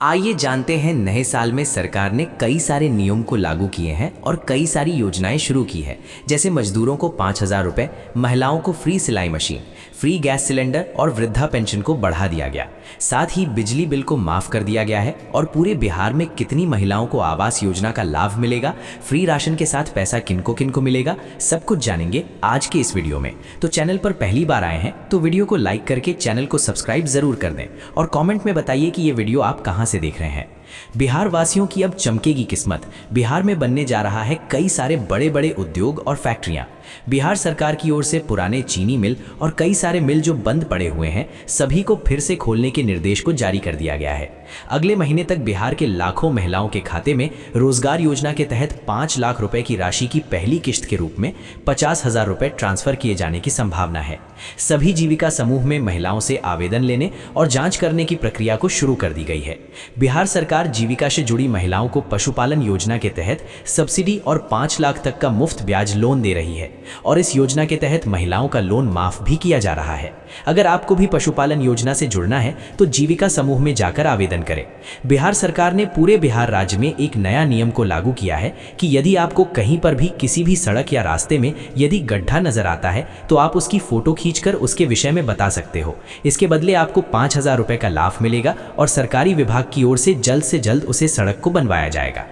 आइए जानते हैं, नए साल में सरकार ने कई सारे नियम को लागू किए हैं और कई सारी योजनाएं शुरू की है। जैसे मजदूरों को 5,000 रुपये, महिलाओं को फ्री सिलाई मशीन, फ्री गैस सिलेंडर और वृद्धा पेंशन को बढ़ा दिया गया। साथ ही बिजली बिल को माफ कर दिया गया है। और पूरे बिहार में कितनी महिलाओं को आवास योजना का लाभ मिलेगा, फ्री राशन के साथ पैसा किनको किनको मिलेगा, सब कुछ जानेंगे आज के इस वीडियो में। तो चैनल पर पहली बार आए हैं तो वीडियो को लाइक करके चैनल को सब्सक्राइब जरूर कर दें और कमेंट में बताइए कि ये वीडियो आप कहां से देख रहे हैं। बिहार वासियों की अब चमकेगी किस्मत। बिहार में बनने जा रहा है कई सारे बड़े बड़े उद्योग और फैक्ट्रियां। बिहार सरकार की ओर से पुराने चीनी मिल और कई सारे मिल जो बंद पड़े हुए हैं, सभी को फिर से खोलने के निर्देश को जारी कर दिया गया है। अगले महीने तक बिहार के लाखों महिलाओं के खाते में रोजगार योजना के तहत 5 लाख रुपए की राशि की पहली किश्त के रूप में 50,000 रुपए ट्रांसफर किए जाने की संभावना है। सभी जीविका समूह में महिलाओं से आवेदन लेने और जांच करने की प्रक्रिया को शुरू कर दी गई है। बिहार सरकार जीविका से जुड़ी महिलाओं को पशुपालन योजना के तहत सब्सिडी और 5 लाख तक का मुफ्त ब्याज लोन दे रही है और इस योजना के तहत महिलाओं का लोन माफ भी किया जा रहा है। अगर आपको भी पशुपालन योजना से जुड़ना है तो जीविका समूह में जाकर आवेदन करें। बिहार सरकार ने पूरे बिहार राज्य में एक नया नियम को लागू किया है कि यदि आपको कहीं पर भी किसी भी सड़क या रास्ते में यदि गड्ढा नजर आता है तो आप उसकी फोटो खींचकर उसके विषय में बता सकते हो। इसके बदले आपको 5,000 रुपए का लाभ मिलेगा और सरकारी विभाग की ओर से जल्द उसे सड़क को बनवाया जाएगा।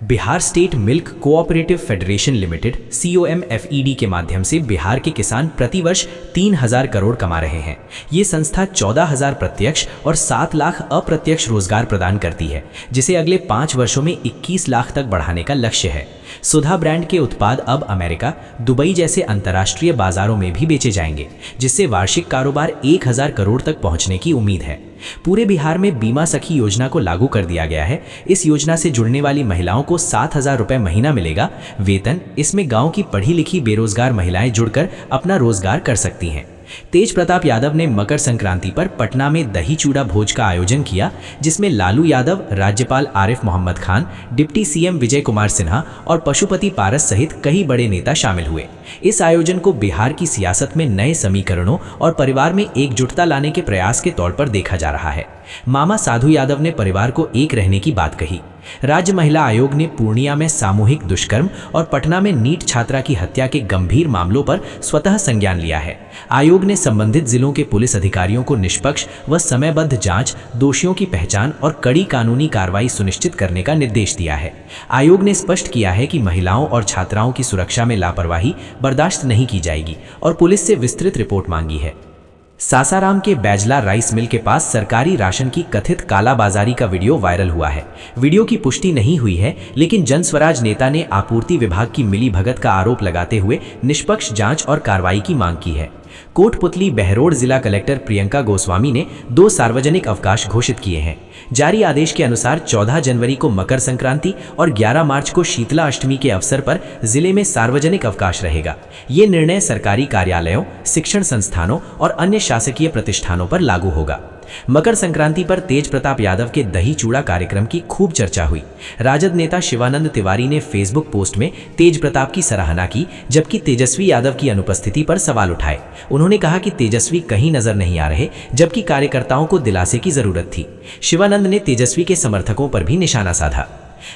Bihar state milk cooperative federation limited COMFED के माध्यम से बिहार के किसान प्रतिवर्ष 3,000 करोड़ कमा रहे हैं। ये संस्था 14,000 प्रत्यक्ष और 7 लाख अप्रत्यक्ष रोजगार प्रदान करती है, जिसे अगले 5 वर्षों में 21 लाख तक बढ़ाने का लक्ष्य है। सुधा ब्रांड के उत्पाद अब अमेरिका, दुबई जैसे अंतर्राष्ट्रीय बाजारों में भी बेचे जाएंगे, जिससे वार्षिक कारोबार 1,000 करोड़ तक पहुंचने की उम्मीद है। पूरे बिहार में बीमा सखी योजना को लागू कर दिया गया है। इस योजना से जुड़ने वाली महिलाओं को 7,000 रुपए महीना मिलेगा वेतन। इसमें गांव की पढ़ी लिखी बेरोजगार महिलाएं जुड़कर अपना रोजगार कर सकती हैं। तेज प्रताप यादव ने मकर संक्रांति पर पटना में दही चूड़ा भोज का आयोजन किया, जिसमें लालू यादव, राज्यपाल आरिफ मोहम्मद खान, डिप्टी CM विजय कुमार सिन्हा और पशुपति पारस सहित कई बड़े नेता शामिल हुए। इस आयोजन को बिहार की सियासत में नए समीकरणों और परिवार में एकजुटता लाने के प्रयास के तौर पर देखा जा रहा है। मामा साधु यादव ने परिवार को एक रहने की बात कही। राज्य महिला आयोग ने पूर्णिया में सामूहिक दुष्कर्म और पटना में नीट छात्रा की हत्या के गंभीर मामलों पर स्वतः संज्ञान लिया है। आयोग ने संबंधित जिलों के पुलिस अधिकारियों को निष्पक्ष व समयबद्ध जांच, दोषियों की पहचान और कड़ी कानूनी कार्रवाई सुनिश्चित करने का निर्देश दिया है। आयोग ने स्पष्ट किया है कि महिलाओं और छात्राओं की सुरक्षा में लापरवाही बर्दाश्त नहीं की जाएगी और पुलिस से विस्तृत रिपोर्ट मांगी है। सासाराम के बैजला राइस मिल के पास सरकारी राशन की कथित कालाबाजारी का वीडियो वायरल हुआ है। वीडियो की पुष्टि नहीं हुई है, लेकिन जनस्वराज नेता ने आपूर्ति विभाग की मिलीभगत का आरोप लगाते हुए निष्पक्ष जांच और कार्रवाई की मांग की है। कोटपुतली बहरोड जिला कलेक्टर प्रियंका गोस्वामी ने 2 सार्वजनिक अवकाश घोषित किए हैं। जारी आदेश के अनुसार 14 जनवरी को मकर संक्रांति और 11 मार्च को शीतला अष्टमी के अवसर पर जिले में सार्वजनिक अवकाश रहेगा। ये निर्णय सरकारी कार्यालयों, शिक्षण संस्थानों और अन्य शासकीय प्रतिष्ठानों पर लागू होगा। मकर संक्रांति पर तेज प्रताप यादव के दही चूड़ा कार्यक्रम की खूब चर्चा हुई। राजद नेता शिवानंद तिवारी ने फेसबुक पोस्ट में तेज प्रताप की सराहना की, जबकि तेजस्वी यादव की अनुपस्थिति पर सवाल उठाए। उन्होंने कहा कि तेजस्वी कहीं नजर नहीं आ रहे, जबकि कार्यकर्ताओं को दिलासे की जरूरत थी। शिवानंद ने तेजस्वी के समर्थकों पर भी निशाना साधा।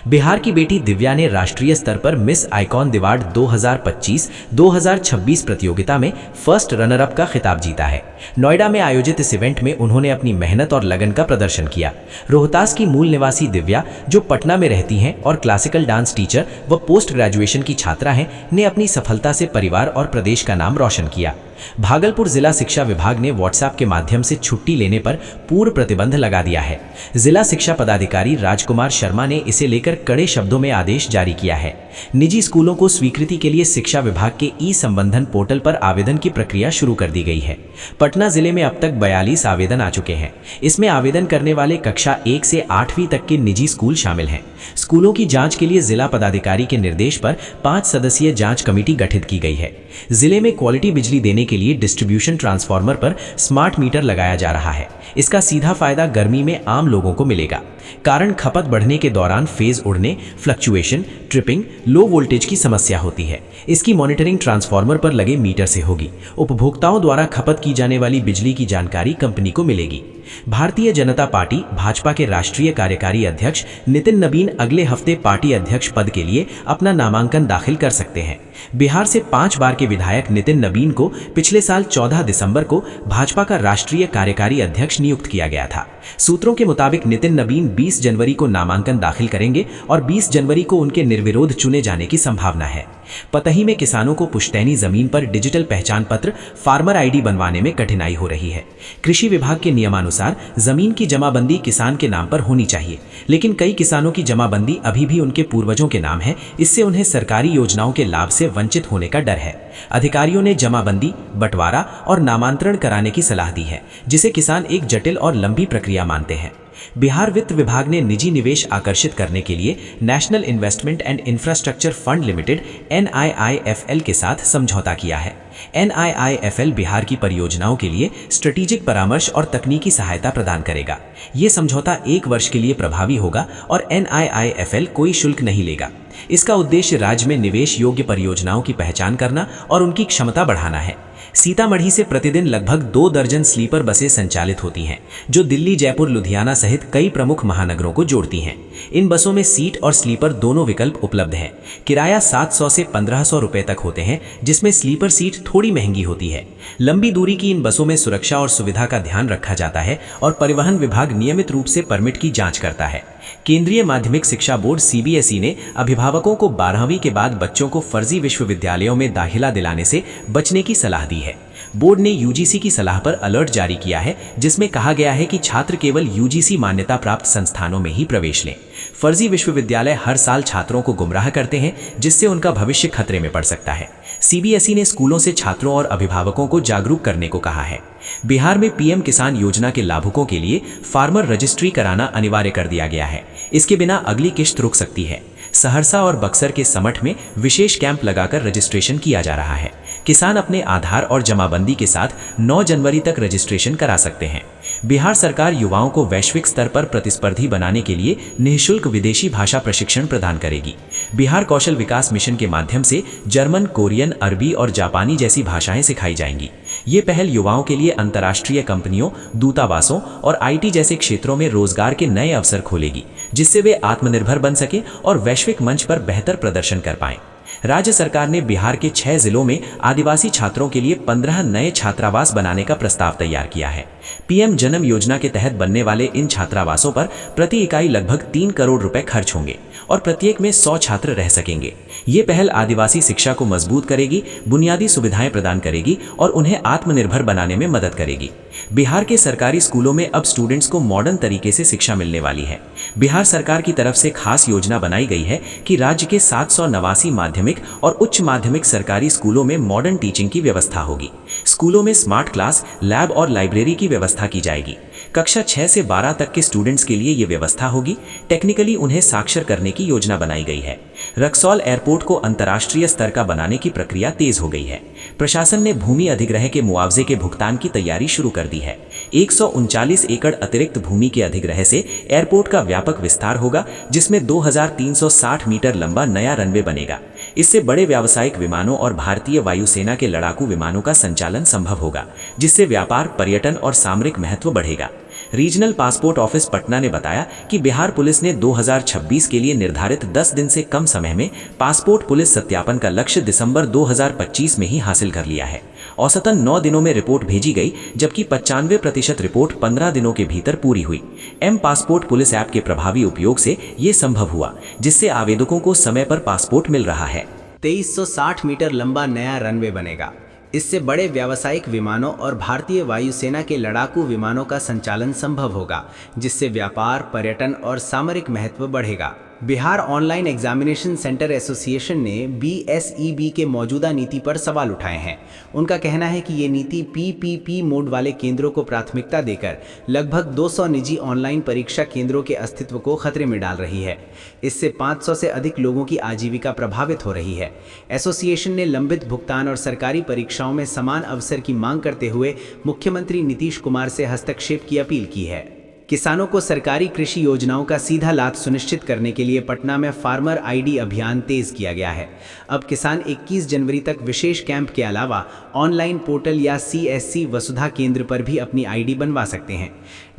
बिहार की बेटी दिव्या ने राष्ट्रीय स्तर पर मिस आइकॉन दिवार्ड 2025-2026 प्रतियोगिता में फर्स्ट रनर अप का खिताब जीता है। नोएडा में आयोजित इस इवेंट में उन्होंने अपनी मेहनत और लगन का प्रदर्शन किया। रोहतास की मूल निवासी दिव्या, जो पटना में रहती हैं और क्लासिकल डांस टीचर व पोस्ट ग्रेजुएशन की छात्रा हैं, ने अपनी सफलता से परिवार और प्रदेश का नाम रोशन किया। भागलपुर जिला शिक्षा विभाग ने व्हाट्सएप के माध्यम से छुट्टी लेने पर पूर्ण प्रतिबंध लगा दिया है। जिला शिक्षा पदाधिकारी राजकुमार शर्मा ने इसे लेकर कड़े शब्दों में आदेश जारी किया है। निजी स्कूलों को स्वीकृति के लिए शिक्षा विभाग के ई-संबंधन पोर्टल पर आवेदन की प्रक्रिया शुरू कर दी गई है। पटना जिले में अब तक 42 आवेदन आ चुके हैं। इसमें आवेदन करने वाले कक्षा 1 से 8वीं तक के निजी स्कूल शामिल हैं। स्कूलों की जांच के लिए जिला पदाधिकारी के निर्देश पर 5 सदस्यीय जांच कमेटी गठित की गई है। जिले में क्वालिटी बिजली देने के लिए डिस्ट्रीब्यूशन ट्रांसफार्मर पर स्मार्ट मीटर लगाया जा रहा है। इसका सीधा फायदा गर्मी में आम लोगों को मिलेगा। कारण खपत बढ़ने के दौरान फेज उड़ने, फ्लक्चुएशन, ट्रिपिंग, लो वोल्टेज की समस्या होती है। इसकी मॉनिटरिंग ट्रांसफार्मर पर लगे मीटर से होगी। उपभोक्ताओं द्वारा खपत की जाने वाली बिजली की जानकारी कंपनी को मिलेगी। भारतीय जनता पार्टी भाजपा के राष्ट्रीय कार्यकारी अध्यक्ष नितिन नबीन अगले हफ्ते पार्टी अध्यक्ष पद के लिए अपना नामांकन दाखिल कर सकते हैं। बिहार से 5 बार के विधायक नितिन नबीन को पिछले साल 14 दिसंबर को भाजपा का राष्ट्रीय कार्यकारी अध्यक्ष नियुक्त किया गया था। सूत्रों के मुताबिक नितिन नबीन 20 जनवरी को नामांकन दाखिल करेंगे और 20 जनवरी को उनके निर्विरोध चुने जाने की संभावना है। पतही में किसानों को पुश्तैनी जमीन पर डिजिटल पहचान पत्र फार्मर आईडी बनवाने में कठिनाई हो रही है। कृषि विभाग के नियमानुसार जमीन की जमाबंदी किसान के नाम पर होनी चाहिए, लेकिन कई किसानों की जमाबंदी अभी भी उनके पूर्वजों के नाम है। इससे उन्हें सरकारी योजनाओं के लाभ से वंचित होने का डर है। अधिकारियों ने जमाबंदी, बंटवारा और नामांतरण कराने की सलाह दी है, जिसे किसान एक जटिल और लंबी प्रक्रिया मानते हैं। बिहार वित्त विभाग ने निजी निवेश आकर्षित करने के लिए national investment and infrastructure fund limited NIIFL के साथ समझौता किया है। NIIFL बिहार की परियोजनाओं के लिए स्ट्रेटेजिक परामर्श और तकनीकी सहायता प्रदान करेगा। ये समझौता 1 वर्ष के लिए प्रभावी होगा और NIIFL कोई शुल्क नहीं लेगा। इसका उद्देश्य राज्य में निवेश योग्य परियोजनाओं की पहचान करना और उनकी क्षमता बढ़ाना है। सीतामढ़ी से प्रतिदिन लगभग 2 दर्जन स्लीपर बसें संचालित होती हैं, जो दिल्ली, जयपुर, लुधियाना सहित कई प्रमुख महानगरों को जोड़ती हैं। इन बसों में सीट और स्लीपर दोनों विकल्प उपलब्ध हैं। किराया 700 से 1500 रुपए तक होते हैं, जिसमें स्लीपर सीट थोड़ी महंगी होती है। लंबी दूरी की इन बसों में सुरक्षा और सुविधा का ध्यान रखा जाता है और परिवहन विभाग नियमित रूप से परमिट की जाँच करता है। केंद्रीय माध्यमिक शिक्षा बोर्ड CBSE ने अभिभावकों को 12वीं के बाद बच्चों को फर्जी विश्वविद्यालयों में दाखिला दिलाने से बचने की सलाह दी है। बोर्ड ने UGC की सलाह पर अलर्ट जारी किया है, जिसमें कहा गया है कि छात्र केवल UGC मान्यता प्राप्त संस्थानों में ही प्रवेश लें। फर्जी विश्वविद्यालय हर साल छात्रों को गुमराह करते हैं, जिससे उनका भविष्य खतरे में पड़ सकता है। CBSE ने स्कूलों से छात्रों और अभिभावकों को जागरूक करने को कहा है। बिहार में PM किसान योजना के लाभुकों के लिए फार्मर रजिस्ट्री कराना अनिवार्य कर दिया गया है। इसके बिना अगली किश्त रुक सकती है। सहरसा और बक्सर के समठ में विशेष कैंप लगाकर रजिस्ट्रेशन किया जा रहा है। किसान अपने आधार और जमाबंदी के साथ 9 जनवरी तक रजिस्ट्रेशन करा सकते हैं। बिहार सरकार युवाओं को वैश्विक स्तर पर प्रतिस्पर्धी बनाने के लिए निःशुल्क विदेशी भाषा प्रशिक्षण प्रदान करेगी। बिहार कौशल विकास मिशन के माध्यम से जर्मन, कोरियन, अरबी और जापानी जैसी भाषाएं सिखाई जाएंगी। ये पहल युवाओं के लिए अंतर्राष्ट्रीय कंपनियों, दूतावासों और IT जैसे क्षेत्रों में रोजगार के नए अवसर खोलेगी, जिससे वे आत्मनिर्भर बन सकें और वैश्विक मंच पर बेहतर प्रदर्शन कर पाएं। राज्य सरकार ने बिहार के 6 जिलों में आदिवासी छात्रों के लिए 15 नए छात्रावास बनाने का प्रस्ताव तैयार किया है। PM जन्म योजना के तहत बनने वाले इन छात्रावासों पर प्रति इकाई लगभग 3 करोड़ रुपए खर्च होंगे और प्रत्येक में 100 छात्र रह सकेंगे। ये पहल आदिवासी शिक्षा को मजबूत करेगी, बुनियादी सुविधाएं प्रदान करेगी और उन्हें आत्मनिर्भर बनाने में मदद करेगी। बिहार के सरकारी स्कूलों में अब स्टूडेंट्स को मॉडर्न तरीके से शिक्षा मिलने वाली है। बिहार सरकार की तरफ से खास योजना बनाई गई है कि राज्य के 789 माध्यमिक और उच्च माध्यमिक सरकारी स्कूलों में मॉडर्न टीचिंग की व्यवस्था होगी। स्कूलों में स्मार्ट क्लास, लैब और लाइब्रेरी की व्यवस्था की जाएगी। कक्षा 6 से 12 तक के स्टूडेंट्स के लिए ये व्यवस्था होगी। टेक्निकली उन्हें साक्षर करने की योजना बनाई गई है। रक्सौल एयरपोर्ट को अंतर्राष्ट्रीय स्तर का बनाने की प्रक्रिया तेज हो गई है। प्रशासन ने भूमि अधिग्रह के मुआवजे के भुगतान की तैयारी शुरू कर दी है। 139 एकड़ अतिरिक्त भूमि के अधिग्रह से एयरपोर्ट का व्यापक विस्तार होगा, जिसमें 2360 मीटर लंबा नया रनवे बनेगा। इससे बड़े व्यावसायिक विमानों और भारतीय वायुसेना के लड़ाकू विमानों का संचालन संभव होगा, जिससे व्यापार, पर्यटन और सामरिक महत्व बढ़ेगा। रीजनल पासपोर्ट ऑफिस पटना ने बताया कि बिहार पुलिस ने 2026 के लिए निर्धारित 10 दिन से कम समय में पासपोर्ट पुलिस सत्यापन का लक्ष्य दिसंबर 2025 में ही हासिल कर लिया है। औसतन 9 दिनों में रिपोर्ट भेजी गई, जबकि 95% रिपोर्ट 15 दिनों के भीतर पूरी हुई। पासपोर्ट पुलिस ऐप के प्रभावी उपयोग से ये संभव हुआ, जिससे आवेदकों को समय पर पासपोर्ट मिल रहा है। 2360 मीटर लंबा नया रनवे बनेगा। इससे बड़े व्यावसायिक विमानों और भारतीय वायुसेना के लड़ाकू विमानों का संचालन संभव होगा, जिससे व्यापार, पर्यटन और सामरिक महत्व बढ़ेगा। Bihar online examination centre association ने BSEB के मौजूदा नीति पर सवाल उठाए हैं। उनका कहना है कि ये नीति PPP मोड वाले केंद्रों को प्राथमिकता देकर लगभग 200 निजी ऑनलाइन परीक्षा केंद्रों के अस्तित्व को खतरे में डाल रही है। इससे 500 से अधिक लोगों की आजीविका प्रभावित हो रही है। एसोसिएशन ने लंबित भुगतान और सरकारी परीक्षाओं में समान अवसर की मांग करते हुए मुख्यमंत्री नीतीश कुमार से हस्तक्षेप की अपील की है। किसानों को सरकारी कृषि योजनाओं का सीधा लाभ सुनिश्चित करने के लिए पटना में फार्मर ID अभियान तेज किया गया है। अब किसान 21 जनवरी तक विशेष कैंप के अलावा ऑनलाइन पोर्टल या CSC वसुधा केंद्र पर भी अपनी ID बनवा सकते हैं।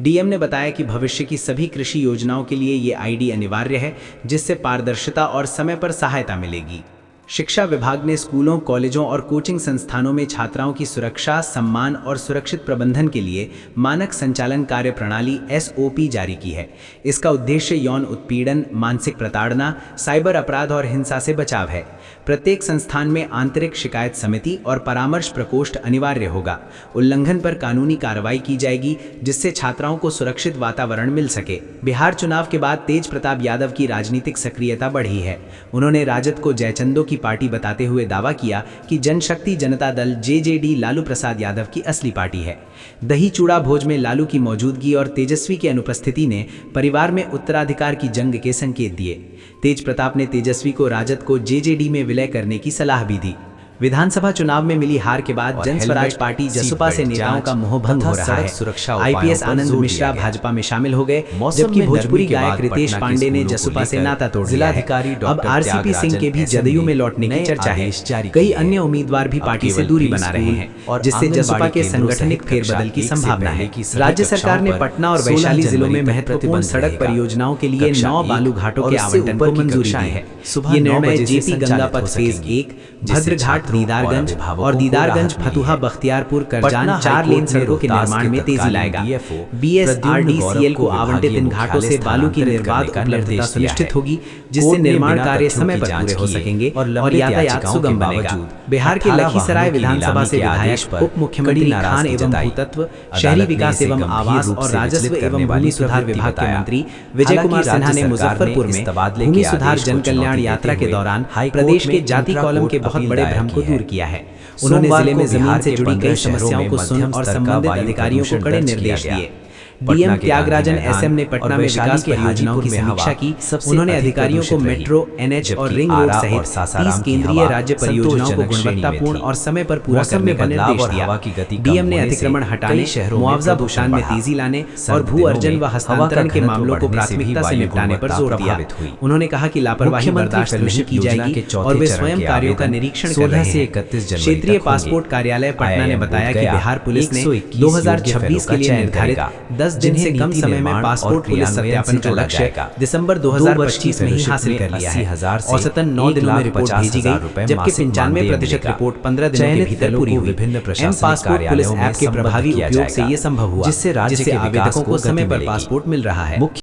DM ने बताया कि भविष्य की सभी कृषि योजनाओं के लिए ये ID अनिवार्य है, जिससे पारदर्शिता और समय पर सहायता मिलेगी। शिक्षा विभाग ने स्कूलों, कॉलेजों और कोचिंग संस्थानों में छात्राओं की सुरक्षा, सम्मान और सुरक्षित प्रबंधन के लिए मानक संचालन कार्य प्रणाली SOP जारी की है। इसका उद्देश्य यौन उत्पीड़न, मानसिक प्रताड़ना, साइबर अपराध और हिंसा से बचाव है। प्रत्येक संस्थान में आंतरिक शिकायत समिति और परामर्श प्रकोष्ठ अनिवार्य होगा। उल्लंघन पर कानूनी कार्रवाई की जाएगी, जिससे छात्राओं को सुरक्षित वातावरण मिल सके। बिहार चुनाव के बाद तेज प्रताप यादव की राजनीतिक सक्रियता बढ़ी है। उन्होंने राजद को जयचंदों की पार्टी बताते हुए दावा किया कि जनशक्ति जनता दल JJD लालू प्रसाद यादव की असली पार्टी है। दही चूड़ा भोज में लालू की मौजूदगी और तेजस्वी की अनुपस्थिति ने परिवार में उत्तराधिकार की जंग के संकेत दिए। तेज प्रताप ने तेजस्वी को राजद को JJD में विलय करने की सलाह भी दी। विधानसभा चुनाव में मिली हार के बाद जन स्वराज पार्टी जसपा से नेताओं का मोहभंग हो रहा है। IPS आनंद मिश्रा भाजपा में शामिल हो गए, जबकि भोजपुरी गायक रितेश पांडे ने जसपा से नाता तोड़ लिया है। अब RCP सिंह के भी जदयू में लौटने की चर्चा है। कई अन्य उम्मीदवार भी पार्टी से दूरी बना रहे हैं, जिससे जसपा के संगठनिक फेरबदल की संभावना है। राज्य सरकार ने पटना और वैशाली जिलों में महत्वपूर्ण सड़क परियोजनाओं के लिए 9 बालू घाटों के आवंटन को मंजूरी दी है। ये निर्णय JP गंगा पथ फेज 1, भद्रघाट दीदारगंज और दीदारगंज फतुहा बख्तियारपुर करजान 4 लेन सड़कों के निर्माण में तेजी लाएगा। BSRDCL को आवंटित इन घाटों से बालू की निर्बाध उपलब्धता सुनिश्चित होगी, जिससे निर्माण कार्य समय पर पूरे हो सकेंगे और यातायात सुगम बनेगा। बिहार के लखीसराय विधानसभा से विधायक, उप मुख्यमंत्री खान एवं भूतत्व, शहरी विकास एवं आवास और राजस्व एवं भूमि सुधार विभाग के मंत्री विजय कुमार सिन्हा ने मुजफ्फरपुर में भूमि सुधार जन कल्याण यात्रा के दौरान प्रदेश के जाति कॉलम के बहुत बड़े भ्रम को दूर किया है। उन्होंने जिले में जमीन से जुड़ी कई समस्याओं को सुन और संबंधित अधिकारियों को कड़े निर्देश दिए। DM त्यागराजन SM ने पटना में विकास परियोजनाओं की समीक्षा की। उन्होंने अधिकारियों को मेट्रो, NH और रिंग रोड सहित 30 केंद्रीय राज्य परियोजनाओं को गुणवत्तापूर्ण और समय पर पूरा करने का निर्देश दिया। DM ने अतिक्रमण हटाने, मुआवजा भुगतान में तेजी लाने और भू अर्जन व हस्तांतरण के मामलों को प्राथमिकता से निपटाने पर जोर दिया। उन्होंने कहा कि लापरवाही बर्दाश्त नहीं की जाएगी और वे स्वयं कार्यों का निरीक्षण कर रहे हैं। क्षेत्रीय पासपोर्ट कार्यालय पटना ने बताया कि बिहार पुलिस ने 2026 के लिए निर्धारित 10 दिन से कम समय में पासपोर्ट पुलिस सत्यापन का लक्ष्य दिसंबर 2025 में ही हासिल कर लिया है। औसतन 9 दिनों में रिपोर्ट भेजी गई, जबकि 95% रिपोर्ट 15 दिनों के भीतर पूरी हुई। M-पासपोर्ट पुलिस ऐप के प्रभावी उपयोग से ये संभव हुआ, जिससे आवेदकों को समय पर पासपोर्ट मिल रहा है।